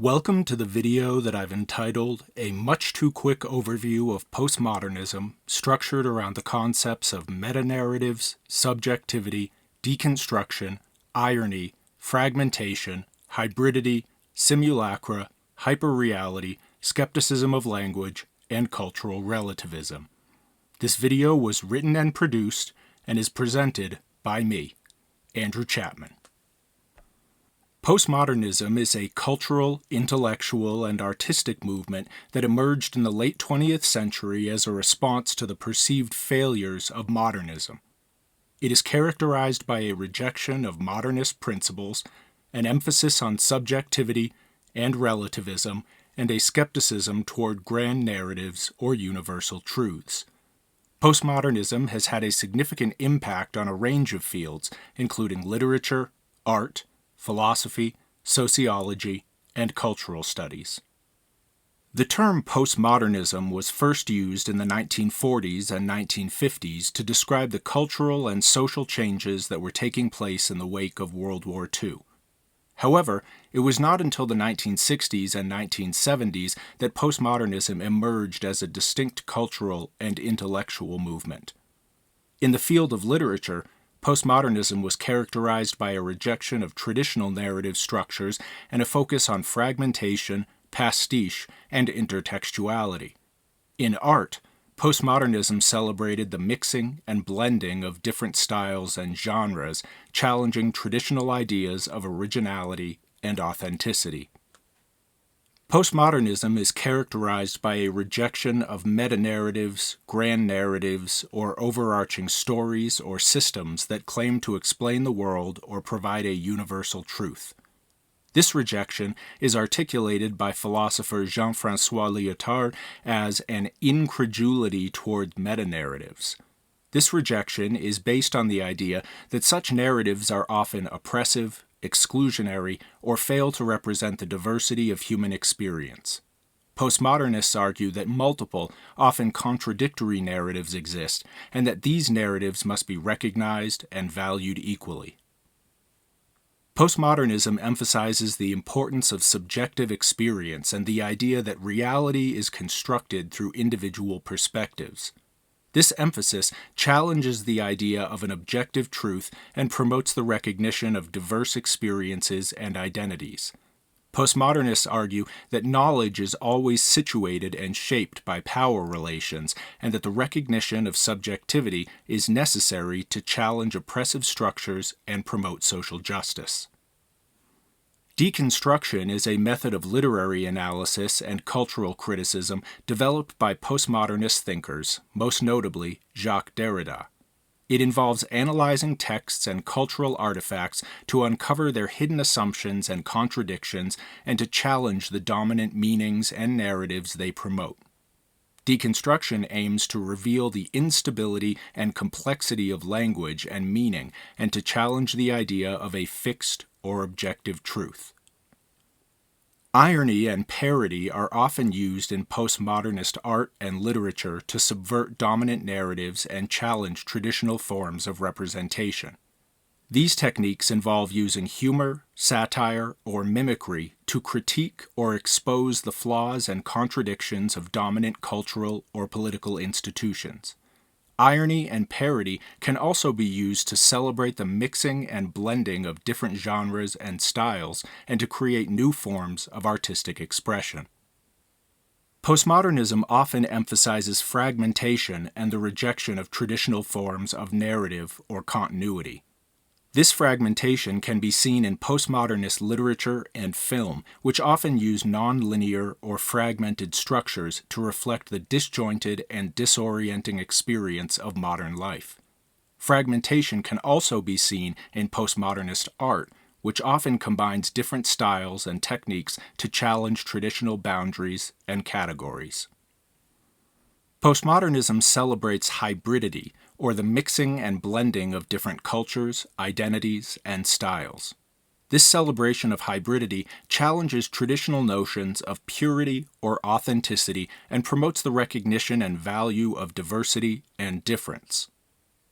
Welcome to the video that I've entitled A Much Too Quick Overview of Postmodernism, structured around the concepts of metanarratives, subjectivity, deconstruction, irony, fragmentation, hybridity, simulacra, hyperreality, skepticism of language, and cultural relativism. This video was written and produced and is presented by me, Andrew Chapman. Postmodernism is a cultural, intellectual, and artistic movement that emerged in the late 20th century as a response to the perceived failures of modernism. It is characterized by a rejection of modernist principles, an emphasis on subjectivity and relativism, and a skepticism toward grand narratives or universal truths. Postmodernism has had a significant impact on a range of fields, including literature, art, philosophy, sociology, and cultural studies. The term postmodernism was first used in the 1940s and 1950s to describe the cultural and social changes that were taking place in the wake of World War II. However, it was not until the 1960s and 1970s that postmodernism emerged as a distinct cultural and intellectual movement. In the field of literature, postmodernism was characterized by a rejection of traditional narrative structures and a focus on fragmentation, pastiche, and intertextuality. In art, postmodernism celebrated the mixing and blending of different styles and genres, challenging traditional ideas of originality and authenticity. Postmodernism is characterized by a rejection of metanarratives, grand narratives, or overarching stories or systems that claim to explain the world or provide a universal truth. This rejection is articulated by philosopher Jean-François Lyotard as an incredulity toward metanarratives. This rejection is based on the idea that such narratives are often oppressive, exclusionary, or fail to represent the diversity of human experience. Postmodernists argue that multiple, often contradictory narratives exist, and that these narratives must be recognized and valued equally. Postmodernism emphasizes the importance of subjective experience and the idea that reality is constructed through individual perspectives. This emphasis challenges the idea of an objective truth and promotes the recognition of diverse experiences and identities. Postmodernists argue that knowledge is always situated and shaped by power relations, and that the recognition of subjectivity is necessary to challenge oppressive structures and promote social justice. Deconstruction is a method of literary analysis and cultural criticism developed by postmodernist thinkers, most notably Jacques Derrida. It involves analyzing texts and cultural artifacts to uncover their hidden assumptions and contradictions and to challenge the dominant meanings and narratives they promote. Deconstruction aims to reveal the instability and complexity of language and meaning and to challenge the idea of a fixed or objective truth. Irony and parody are often used in postmodernist art and literature to subvert dominant narratives and challenge traditional forms of representation. These techniques involve using humor, satire, or mimicry to critique or expose the flaws and contradictions of dominant cultural or political institutions. Irony and parody can also be used to celebrate the mixing and blending of different genres and styles and to create new forms of artistic expression. Postmodernism often emphasizes fragmentation and the rejection of traditional forms of narrative or continuity. This fragmentation can be seen in postmodernist literature and film, which often use non-linear or fragmented structures to reflect the disjointed and disorienting experience of modern life. Fragmentation can also be seen in postmodernist art, which often combines different styles and techniques to challenge traditional boundaries and categories. Postmodernism celebrates hybridity, or the mixing and blending of different cultures, identities, and styles. This celebration of hybridity challenges traditional notions of purity or authenticity and promotes the recognition and value of diversity and difference.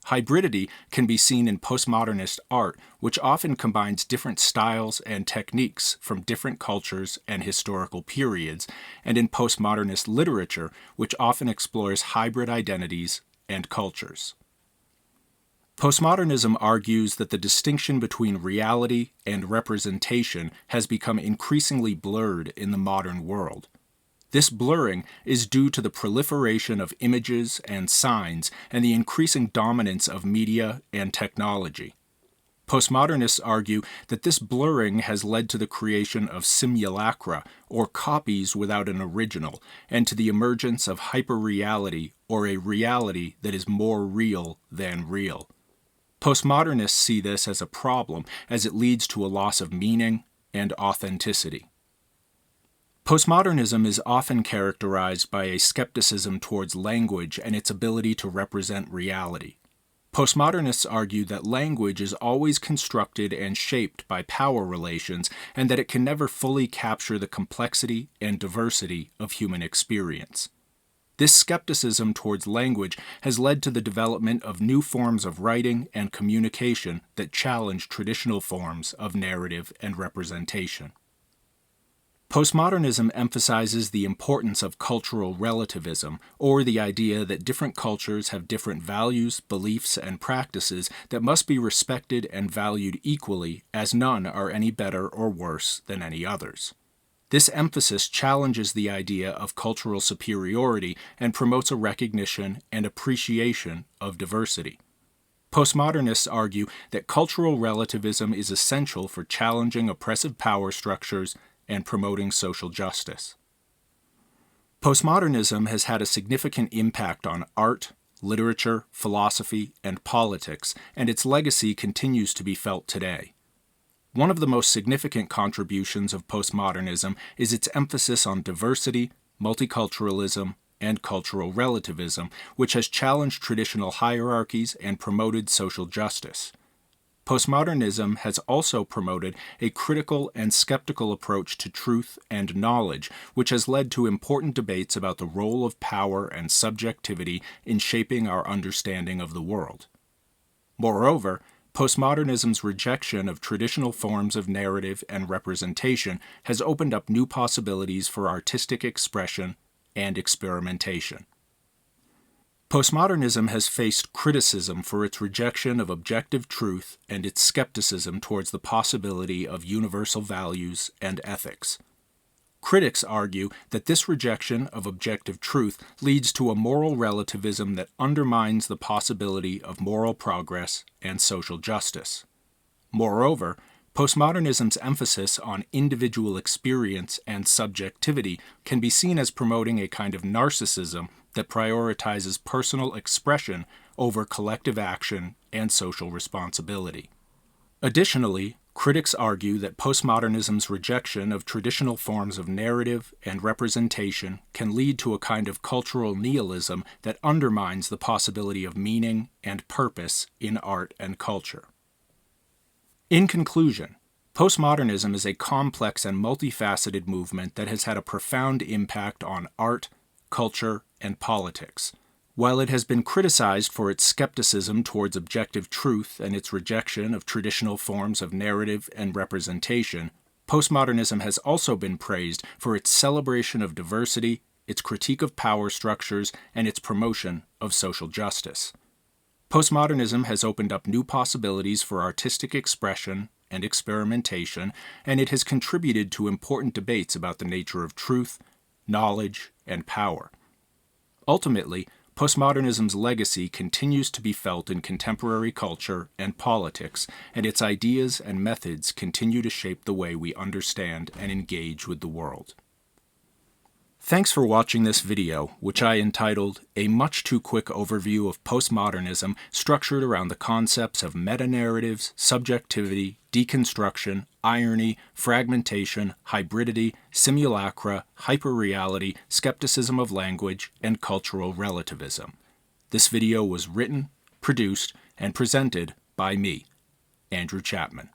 Hybridity can be seen in postmodernist art, which often combines different styles and techniques from different cultures and historical periods, and in postmodernist literature, which often explores hybrid identities and cultures. Postmodernism argues that the distinction between reality and representation has become increasingly blurred in the modern world. This blurring is due to the proliferation of images and signs and the increasing dominance of media and technology. Postmodernists argue that this blurring has led to the creation of simulacra, or copies without an original, and to the emergence of hyperreality, or a reality that is more real than real. Postmodernists see this as a problem, as it leads to a loss of meaning and authenticity. Postmodernism is often characterized by a skepticism towards language and its ability to represent reality. Postmodernists argue that language is always constructed and shaped by power relations, and that it can never fully capture the complexity and diversity of human experience. This skepticism towards language has led to the development of new forms of writing and communication that challenge traditional forms of narrative and representation. Postmodernism emphasizes the importance of cultural relativism, or the idea that different cultures have different values, beliefs, and practices that must be respected and valued equally, as none are any better or worse than any others. This emphasis challenges the idea of cultural superiority and promotes a recognition and appreciation of diversity. Postmodernists argue that cultural relativism is essential for challenging oppressive power structures and promoting social justice. Postmodernism has had a significant impact on art, literature, philosophy, and politics, and its legacy continues to be felt today. One of the most significant contributions of postmodernism is its emphasis on diversity, multiculturalism, and cultural relativism, which has challenged traditional hierarchies and promoted social justice. Postmodernism has also promoted a critical and skeptical approach to truth and knowledge, which has led to important debates about the role of power and subjectivity in shaping our understanding of the world. Moreover, postmodernism's rejection of traditional forms of narrative and representation has opened up new possibilities for artistic expression and experimentation. Postmodernism has faced criticism for its rejection of objective truth and its skepticism towards the possibility of universal values and ethics. Critics argue that this rejection of objective truth leads to a moral relativism that undermines the possibility of moral progress and social justice. Moreover, postmodernism's emphasis on individual experience and subjectivity can be seen as promoting a kind of narcissism that prioritizes personal expression over collective action and social responsibility. Additionally, critics argue that postmodernism's rejection of traditional forms of narrative and representation can lead to a kind of cultural nihilism that undermines the possibility of meaning and purpose in art and culture. In conclusion, postmodernism is a complex and multifaceted movement that has had a profound impact on art, culture, and politics. While it has been criticized for its skepticism towards objective truth and its rejection of traditional forms of narrative and representation, postmodernism has also been praised for its celebration of diversity, its critique of power structures, and its promotion of social justice. Postmodernism has opened up new possibilities for artistic expression and experimentation, and it has contributed to important debates about the nature of truth, knowledge, and power. Ultimately, postmodernism's legacy continues to be felt in contemporary culture and politics, and its ideas and methods continue to shape the way we understand and engage with the world. Thanks for watching this video, which I entitled A Much Too Quick Overview of Postmodernism, structured around the concepts of metanarratives, subjectivity, deconstruction, irony, fragmentation, hybridity, simulacra, hyperreality, skepticism of language, and cultural relativism. This video was written, produced, and presented by me, Andrew Chapman.